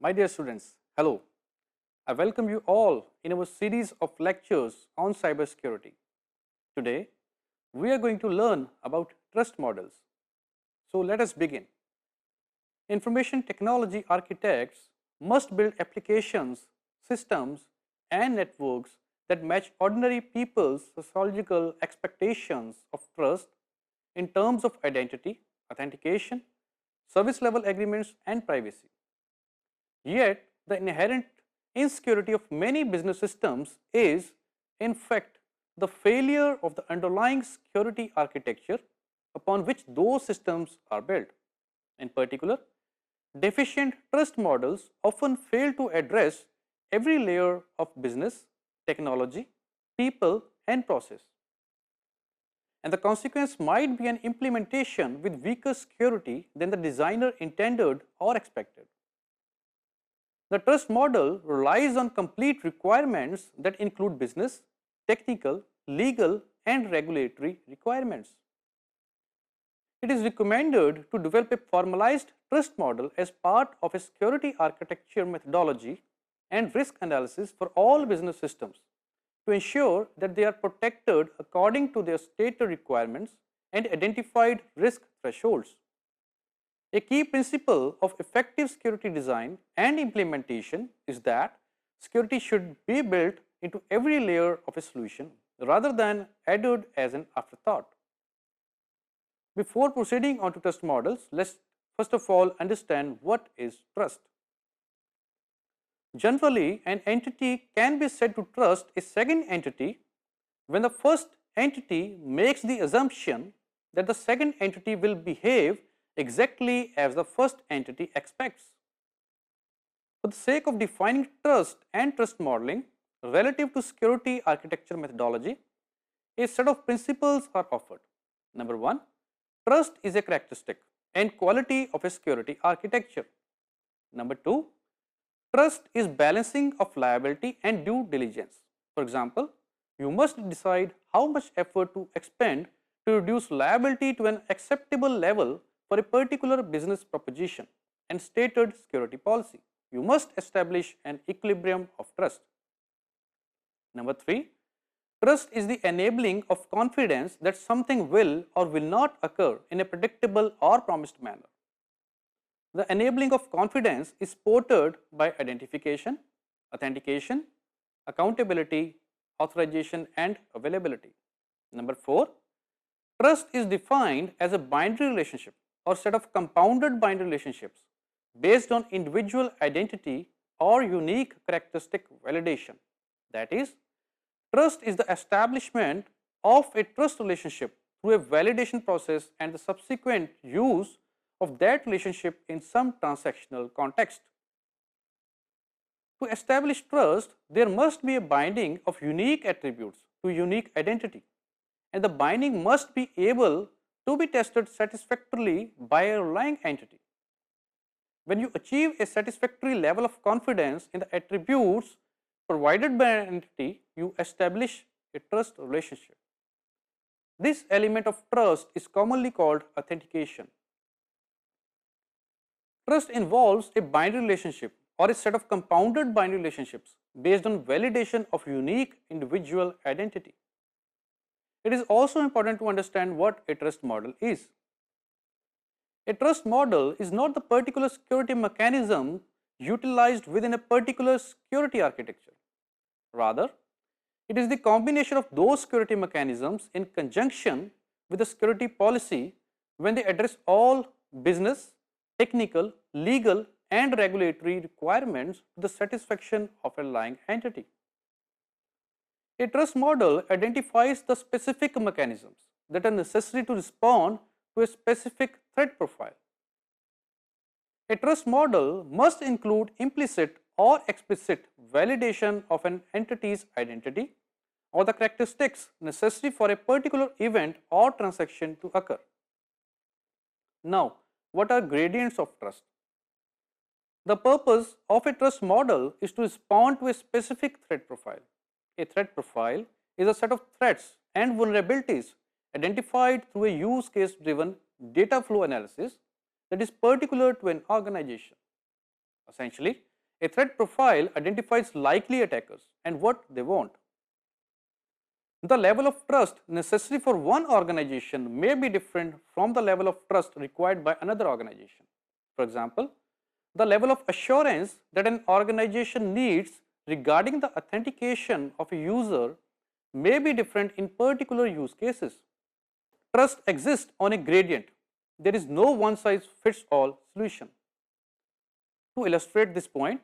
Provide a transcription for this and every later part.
My dear students, hello. I welcome you all in our series of lectures on cybersecurity. Today, we are going to learn about trust models. So let us begin. Information technology architects must build applications, systems, and networks that match ordinary people's sociological expectations of trust in terms of identity, authentication, service level agreements, and privacy. Yet, the inherent insecurity of many business systems is, in fact, the failure of the underlying security architecture upon which those systems are built. In particular, deficient trust models often fail to address every layer of business, technology, people, and process. And the consequence might be an implementation with weaker security than the designer intended or expected. The trust model relies on complete requirements that include business, technical, legal, and regulatory requirements. It is recommended to develop a formalized trust model as part of a security architecture methodology and risk analysis for all business systems to ensure that they are protected according to their stated requirements and identified risk thresholds. A key principle of effective security design and implementation is that security should be built into every layer of a solution rather than added as an afterthought. Before proceeding on to trust models, let's first of all understand what is trust. Generally, an entity can be said to trust a second entity when the first entity makes the assumption that the second entity will behave exactly as the first entity expects. For the sake of defining trust and trust modeling relative to security architecture methodology, a set of principles are offered. Number 1, trust is a characteristic and quality of a security architecture. Number 2, trust is balancing of liability and due diligence. For example, you must decide how much effort to expend to reduce liability to an acceptable level for a particular business proposition and stated security policy. You must establish an equilibrium of trust. Number 3, trust is the enabling of confidence that something will or will not occur in a predictable or promised manner. The enabling of confidence is supported by identification, authentication, accountability, authorization, and availability. Number 4, trust is defined as a binary relationship or set of compounded binary relationships based on individual identity or unique characteristic validation. That is, trust is the establishment of a trust relationship through a validation process and the subsequent use of that relationship in some transactional context. To establish trust, there must be a binding of unique attributes to unique identity, and the binding must be able to be tested satisfactorily by a relying entity. When you achieve a satisfactory level of confidence in the attributes provided by an entity, you establish a trust relationship. This element of trust is commonly called authentication. Trust involves a binary relationship or a set of compounded binary relationships based on validation of unique individual identity. It is also important to understand what a trust model is. A trust model is not the particular security mechanism utilized within a particular security architecture. Rather, it is the combination of those security mechanisms in conjunction with the security policy when they address all business, technical, legal, and regulatory requirements to the satisfaction of a relying entity. A trust model identifies the specific mechanisms that are necessary to respond to a specific threat profile. A trust model must include implicit or explicit validation of an entity's identity or the characteristics necessary for a particular event or transaction to occur. Now, what are gradients of trust? The purpose of a trust model is to respond to a specific threat profile. A threat profile is a set of threats and vulnerabilities identified through a use case driven data flow analysis that is particular to an organization. Essentially, A threat profile identifies likely attackers and what they want. The level of trust necessary for one organization may be different from the level of trust required by another organization. For example, the level of assurance that an organization needs regarding the authentication of a user may be different in particular use cases. Trust exists on a gradient. There is no one size fits all solution. To illustrate this point,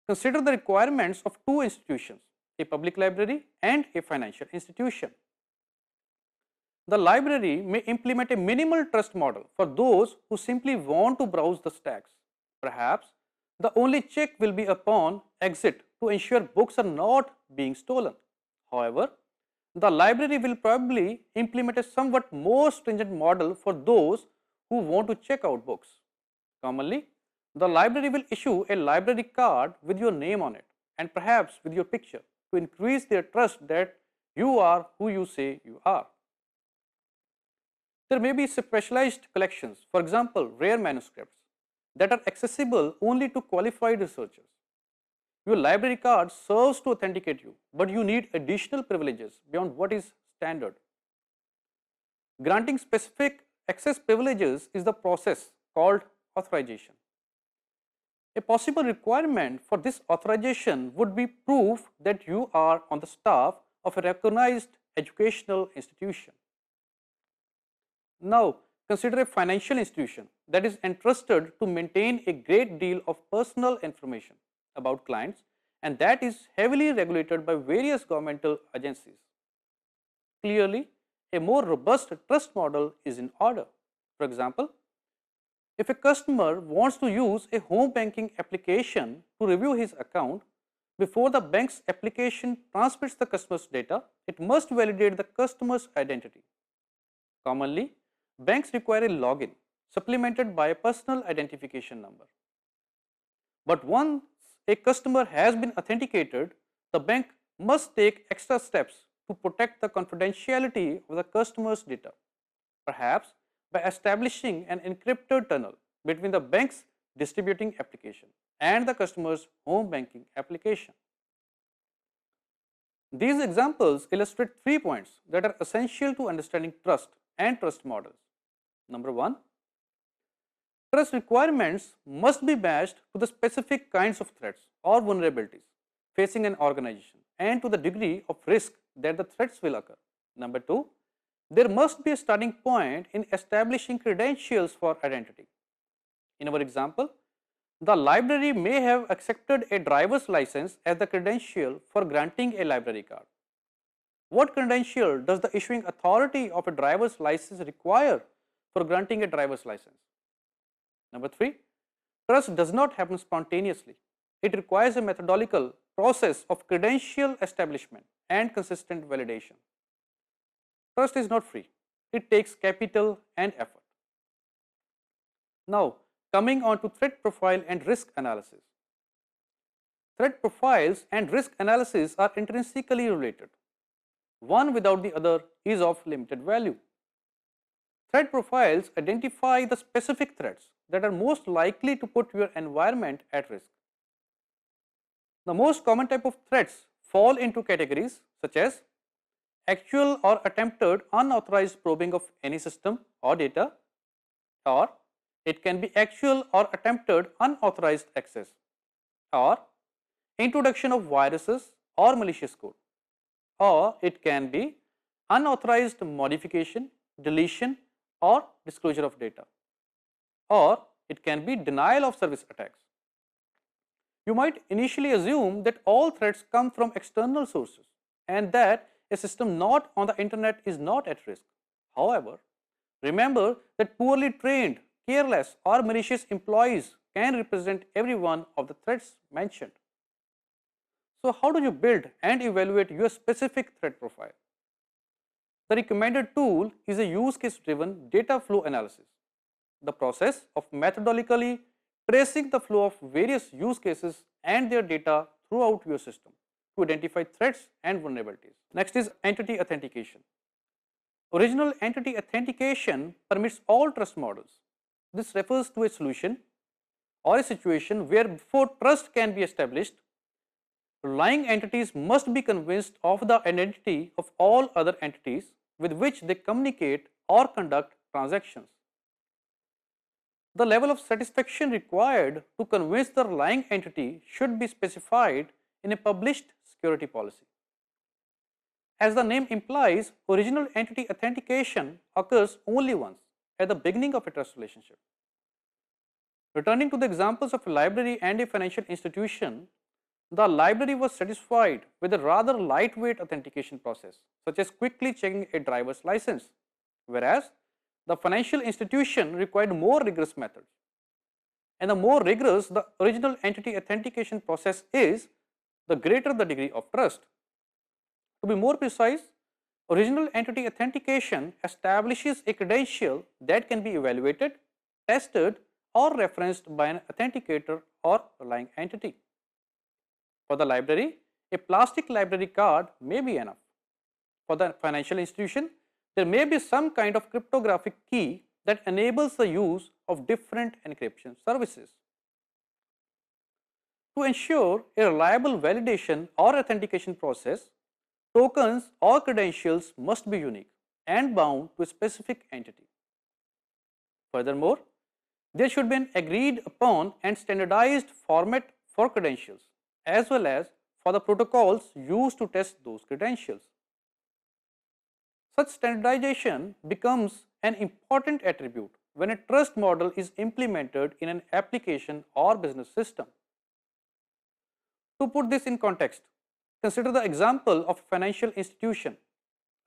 consider the requirements of two institutions, a public library and a financial institution. The library may implement a minimal trust model for those who simply want to browse the stacks. Perhaps the only check will be upon exit to ensure books are not being stolen. However, the library will probably implement a somewhat more stringent model for those who want to check out books. Commonly, the library will issue a library card with your name on it and perhaps with your picture to increase their trust that you are who you say you are. There may be specialized collections, for example, rare manuscripts, that are accessible only to qualified researchers. Your library card serves to authenticate you, but you need additional privileges beyond what is standard. Granting specific access privileges is the process called authorization. A possible requirement for this authorization would be proof that you are on the staff of a recognized educational institution. Now, consider a financial institution that is entrusted to maintain a great deal of personal information about clients and that is heavily regulated by various governmental agencies. Clearly, a more robust trust model is in order. For example, if a customer wants to use a home banking application to review his account, before the bank's application transmits the customer's data, it must validate the customer's identity. Commonly, banks require a login supplemented by a personal identification number. But once a customer has been authenticated, the bank must take extra steps to protect the confidentiality of the customer's data, perhaps by establishing an encrypted tunnel between the bank's distributing application and the customer's home banking application. These examples illustrate 3 points that are essential to understanding trust and trust models. Number 1, trust requirements must be matched to the specific kinds of threats or vulnerabilities facing an organization and to the degree of risk that the threats will occur. Number 2, there must be a starting point in establishing credentials for identity. In our example, the library may have accepted a driver's license as the credential for granting a library card. What credential does the issuing authority of a driver's license require for granting a driver's license? Number 3, trust does not happen spontaneously. It requires a methodological process of credential establishment and consistent validation. Trust is not free. It takes capital and effort. Now, coming on to threat profile and risk analysis. Threat profiles and risk analysis are intrinsically related. One without the other is of limited value. Threat profiles identify the specific threats that are most likely to put your environment at risk. The most common type of threats fall into categories such as actual or attempted unauthorized probing of any system or data, or it can be actual or attempted unauthorized access, or introduction of viruses or malicious code, or it can be unauthorized modification, deletion or disclosure of data, or it can be denial of service attacks. You might initially assume that all threats come from external sources and that a system not on the internet is not at risk. However, remember that poorly trained, careless or malicious employees can represent every one of the threats mentioned. So how do you build and evaluate your specific threat profile? The recommended tool is a use case driven data flow analysis, the process of methodologically tracing the flow of various use cases and their data throughout your system to identify threats and vulnerabilities. Next is entity authentication. Original entity authentication permits all trust models. This refers to a solution or a situation where before trust can be established, relying entities must be convinced of the identity of all other entities with which they communicate or conduct transactions. The level of satisfaction required to convince the relying entity should be specified in a published security policy. As the name implies, original entity authentication occurs only once, at the beginning of a trust relationship. Returning to the examples of a library and a financial institution, the library was satisfied with a rather lightweight authentication process, such as quickly checking a driver's license, whereas the financial institution required more rigorous methods. And the more rigorous the original entity authentication process is, the greater the degree of trust. To be more precise, original entity authentication establishes a credential that can be evaluated, tested, or referenced by an authenticator or relying entity. For the library, a plastic library card may be enough. For the financial institution, there may be some kind of cryptographic key that enables the use of different encryption services. To ensure a reliable validation or authentication process, tokens or credentials must be unique and bound to a specific entity. Furthermore, there should be an agreed upon and standardized format for credentials, as well as for the protocols used to test those credentials. Such standardization becomes an important attribute when a trust model is implemented in an application or business system. To put this in context, consider the example of a financial institution.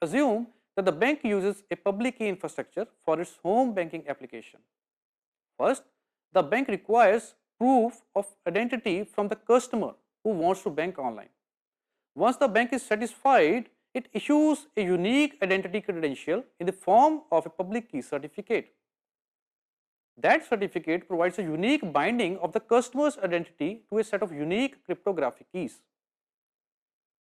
Assume that the bank uses a public key infrastructure for its home banking application. First, the bank requires proof of identity from the customer who wants to bank online. Once the bank is satisfied, it issues a unique identity credential in the form of a public key certificate. That certificate provides a unique binding of the customer's identity to a set of unique cryptographic keys.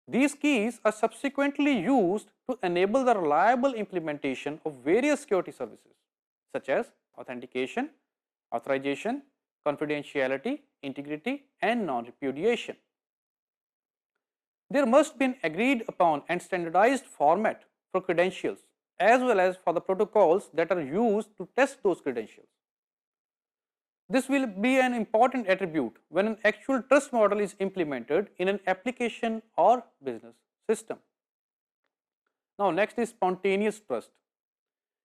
These keys are subsequently used to enable the reliable implementation of various security services, such as authentication, authorization, confidentiality, integrity, and non-repudiation. There must be an agreed upon and standardized format for credentials, as well as for the protocols that are used to test those credentials. This will be an important attribute when an actual trust model is implemented in an application or business system. Now, next is spontaneous trust.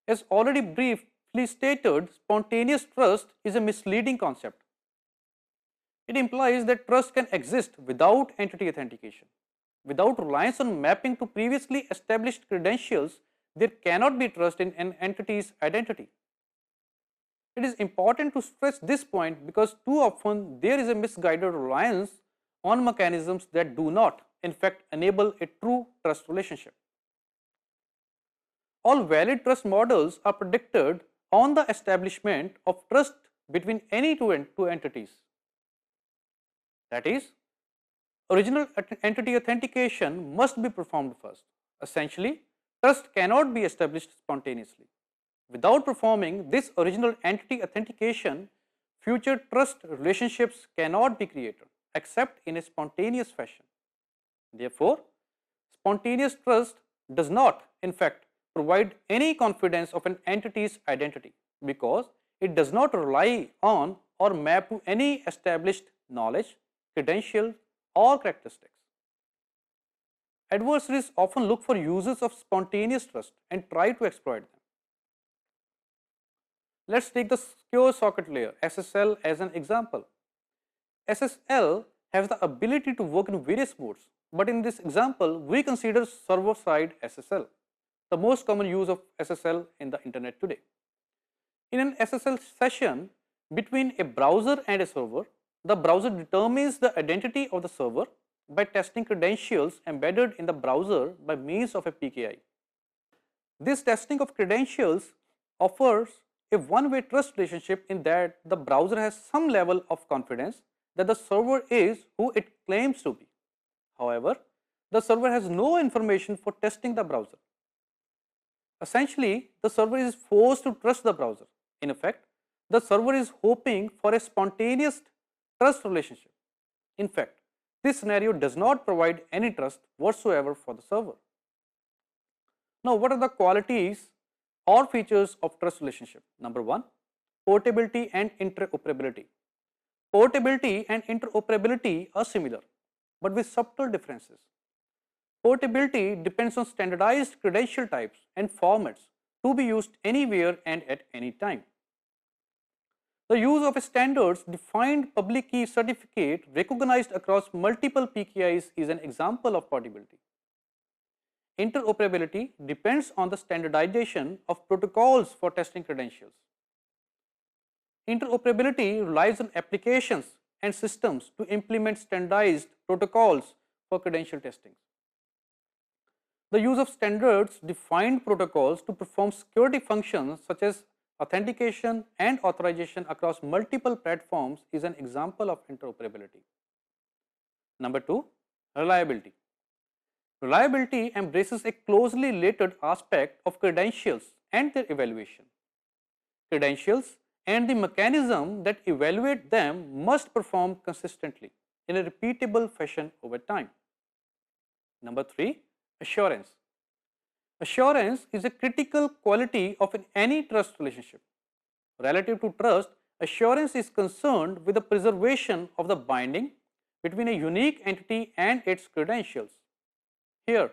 As already briefly stated, spontaneous trust is a misleading concept. It implies that trust can exist without entity authentication. Without reliance on mapping to previously established credentials, there cannot be trust in an entity's identity. It is important to stress this point because too often there is a misguided reliance on mechanisms that do not, in fact, enable a true trust relationship. All valid trust models are predicated on the establishment of trust between any two entities. That is, original entity authentication must be performed first. Essentially, trust cannot be established spontaneously. Without performing this original entity authentication, future trust relationships cannot be created except in a spontaneous fashion. Therefore, spontaneous trust does not, in fact, provide any confidence of an entity's identity because it does not rely on or map to any established knowledge, credentials, or characteristics. Adversaries often look for uses of spontaneous trust and try to exploit them. Let's take the secure socket layer SSL as an example. SSL has the ability to work in various modes, but in this example, we consider server-side SSL, the most common use of SSL in the internet today. In an SSL session between a browser and a server, the browser determines the identity of the server by testing credentials embedded in the browser by means of a PKI. This testing of credentials offers a one-way trust relationship in that the browser has some level of confidence that the server is who it claims to be. However, the server has no information for testing the browser. Essentially, the server is forced to trust the browser. In effect, The server is hoping for a spontaneous trust relationship. In fact, this scenario does not provide any trust whatsoever for the server. Now, what are the qualities or features of trust relationship? Number one, portability and interoperability. Portability and interoperability are similar, but with subtle differences. Portability depends on standardized credential types and formats to be used anywhere and at any time. The use of a standards defined public key certificate recognized across multiple PKIs is an example of portability. Interoperability depends on the standardization of protocols for testing credentials. Interoperability relies on applications and systems to implement standardized protocols for credential testing. The use of standards defined protocols to perform security functions such as authentication and authorization across multiple platforms is an example of interoperability. Number two, reliability. Reliability embraces a closely related aspect of credentials and their evaluation. Credentials and the mechanism that evaluate them must perform consistently in a repeatable fashion over time. Number three, assurance. Assurance is a critical quality of any trust relationship. Relative to trust, assurance is concerned with the preservation of the binding between a unique entity and its credentials. Here,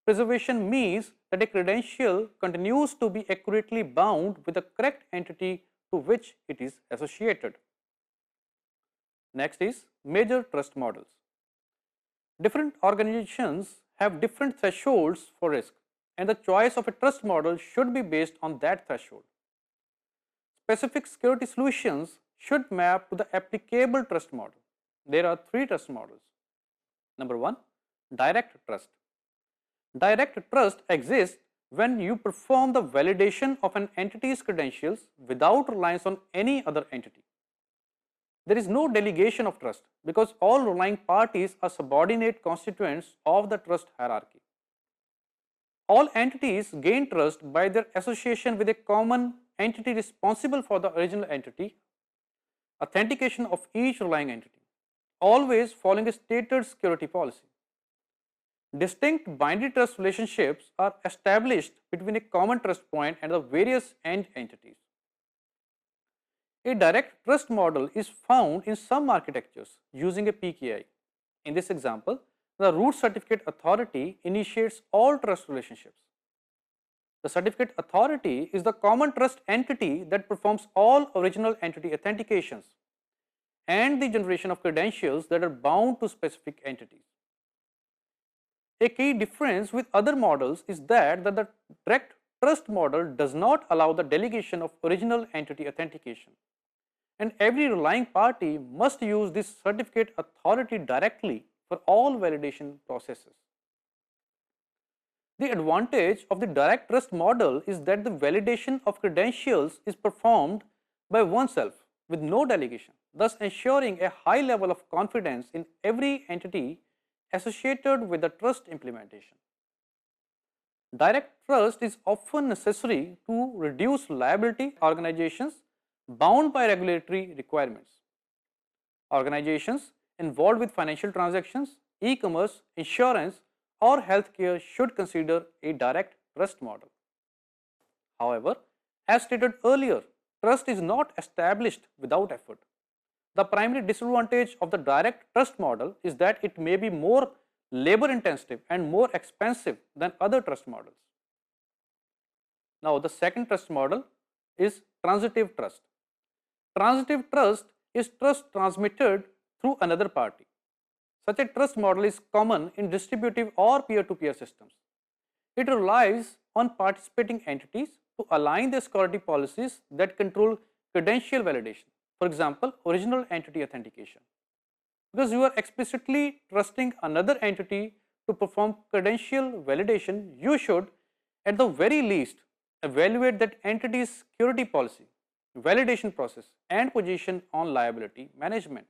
preservation means that a credential continues to be accurately bound with the correct entity to which it is associated. Next is major trust models. Different organizations have different thresholds for risk, and the choice of a trust model should be based on that threshold. Specific security solutions should map to the applicable trust model. There are three trust models. Number one, direct trust. Direct trust exists when you perform the validation of an entity's credentials without reliance on any other entity. There is no delegation of trust because all relying parties are subordinate constituents of the trust hierarchy. All entities gain trust by their association with a common entity responsible for the original entity, authentication of each relying entity, always following a stated security policy. Distinct binary trust relationships are established between a common trust point and the various end entities. A direct trust model is found in some architectures using a PKI. In this example, the root certificate authority initiates all trust relationships. The certificate authority is the common trust entity that performs all original entity authentications and the generation of credentials that are bound to specific entities. A key difference with other models is that the direct trust model does not allow the delegation of original entity authentication, and every relying party must use this certificate authority directly for all validation processes. The advantage of the direct trust model is that the validation of credentials is performed by oneself with no delegation, thus ensuring a high level of confidence in every entity associated with the trust implementation. Direct trust is often necessary to reduce liability organizations bound by regulatory requirements. Organizations involved with financial transactions, e-commerce, insurance, or healthcare should consider a direct trust model. However, as stated earlier, trust is not established without effort. The primary disadvantage of the direct trust model is that it may be more labor intensive and more expensive than other trust models. Now, the second trust model is transitive trust. Transitive trust is trust transmitted through another party. Such a trust model is common in distributive or peer-to-peer systems. It relies on participating entities to align their security policies that control credential validation. For example, original entity authentication. Because you are explicitly trusting another entity to perform credential validation, you should, at the very least, evaluate that entity's security policy, validation process, and position on liability management.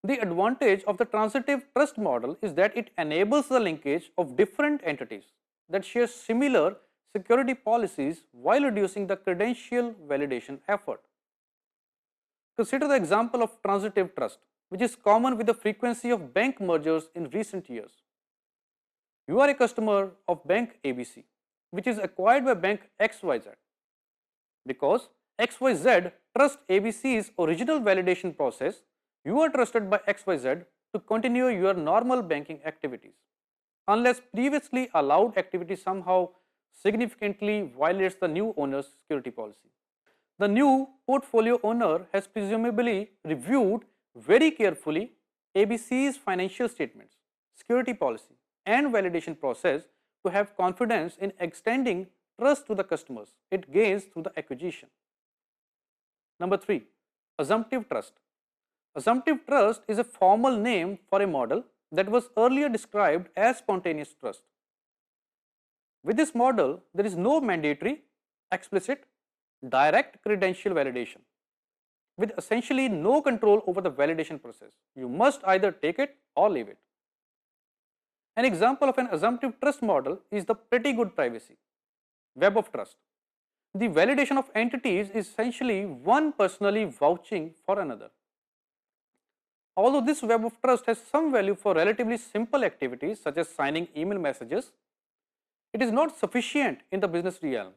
The advantage of the transitive trust model is that it enables the linkage of different entities that share similar security policies while reducing the credential validation effort. Consider the example of transitive trust, which is common with the frequency of bank mergers in recent years. You are a customer of Bank ABC, which is acquired by Bank XYZ. Because XYZ trusts ABC's original validation process, you are trusted by XYZ to continue your normal banking activities, unless previously allowed activity somehow significantly violates the new owner's security policy. The new portfolio owner has presumably reviewed very carefully ABC's financial statements, security policy, and validation process to have confidence in extending trust to the customers it gains through the acquisition. Number 3. Assumptive trust. Assumptive trust is a formal name for a model that was earlier described as spontaneous trust. With this model, there is no mandatory, explicit, direct credential validation, with essentially no control over the validation process. You must either take it or leave it. An example of an assumptive trust model is the pretty good privacy web of trust. The validation of entities is essentially one personally vouching for another. Although this web of trust has some value for relatively simple activities such as signing email messages, it is not sufficient in the business realm.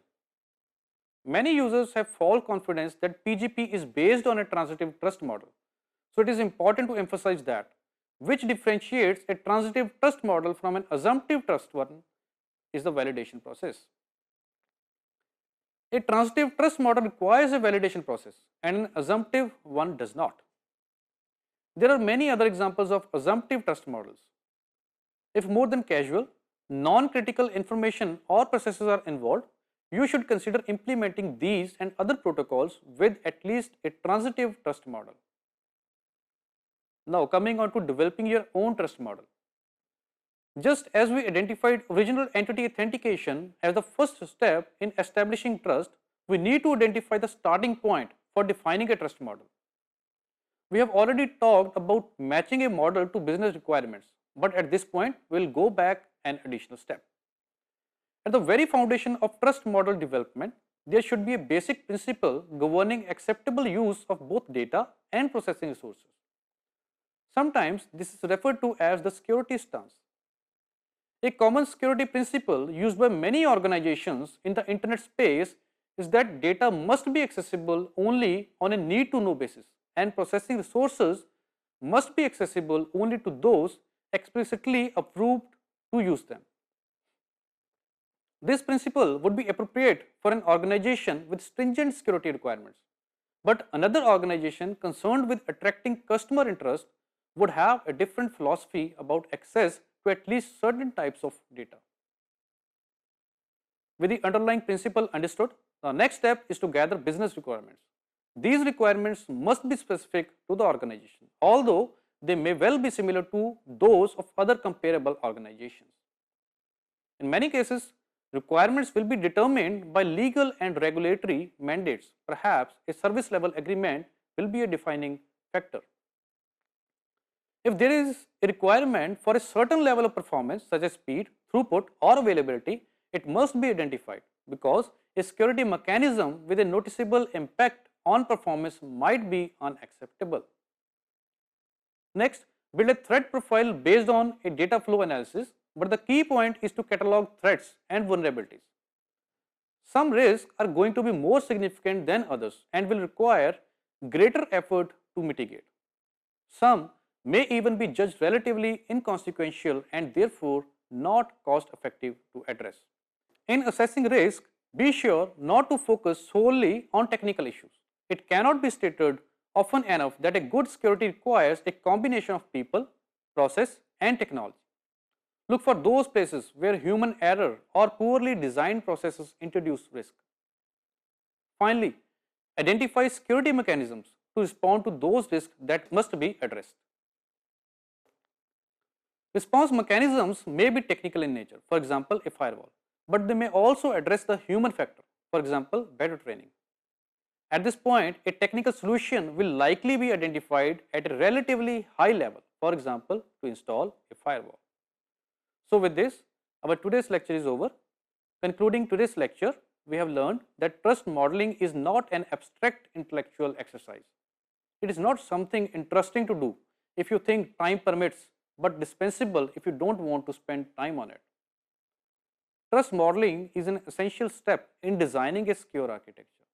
Many users have false confidence that PGP is based on a transitive trust model. So it is important to emphasize that which differentiates a transitive trust model from an assumptive trust one is the validation process. A transitive trust model requires a validation process and an assumptive one does not. There are many other examples of assumptive trust models. If more than casual, non-critical information or processes are involved, you should consider implementing these and other protocols with at least a transitive trust model. Now coming on to developing your own trust model. Just as we identified original entity authentication as the first step in establishing trust, we need to identify the starting point for defining a trust model. We have already talked about matching a model to business requirements, but at this point we will go back an additional step. At the very foundation of trust model development, there should be a basic principle governing acceptable use of both data and processing resources. Sometimes this is referred to as the security stance. A common security principle used by many organizations in the internet space is that data must be accessible only on a need-to-know basis, and processing resources must be accessible only to those explicitly approved to use them. This principle would be appropriate for an organization with stringent security requirements, but another organization concerned with attracting customer interest would have a different philosophy about access to at least certain types of data. With the underlying principle understood, the next step is to gather business requirements. These requirements must be specific to the organization, although they may well be similar to those of other comparable organizations. In many cases, requirements will be determined by legal and regulatory mandates. Perhaps a service level agreement will be a defining factor. If there is a requirement for a certain level of performance such as speed, throughput or availability, it must be identified because a security mechanism with a noticeable impact on performance might be unacceptable. Next, build a threat profile based on a data flow analysis, but the key point is to catalog threats and vulnerabilities. Some risks are going to be more significant than others and will require greater effort to mitigate. Some may even be judged relatively inconsequential and therefore not cost effective to address. In assessing risk, be sure not to focus solely on technical issues. It cannot be stated often enough that a good security requires a combination of people, process and technology. Look for those places where human error or poorly designed processes introduce risk. Finally, identify security mechanisms to respond to those risks that must be addressed. Response mechanisms may be technical in nature, for example, a firewall, but they may also address the human factor, for example, better training. At this point, a technical solution will likely be identified at a relatively high level, for example, to install a firewall. So with this, our today's lecture is over. Concluding today's lecture, we have learned that trust modeling is not an abstract intellectual exercise. It is not something interesting to do if you think time permits, but dispensable if you don't want to spend time on it. Trust modeling is an essential step in designing a secure architecture.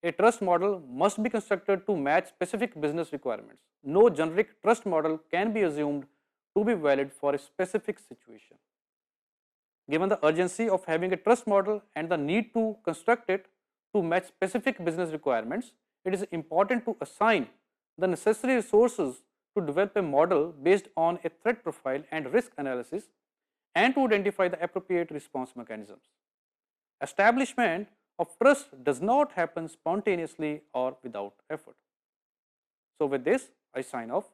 A trust model must be constructed to match specific business requirements. No generic trust model can be assumed to be valid for a specific situation. Given the urgency of having a trust model and the need to construct it to match specific business requirements, it is important to assign the necessary resources to develop a model based on a threat profile and risk analysis and to identify the appropriate response mechanisms. Establishment of trust does not happen spontaneously or without effort. So with this, I sign off.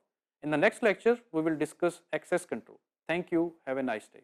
In the next lecture, we will discuss access control. Thank you. Have a nice day.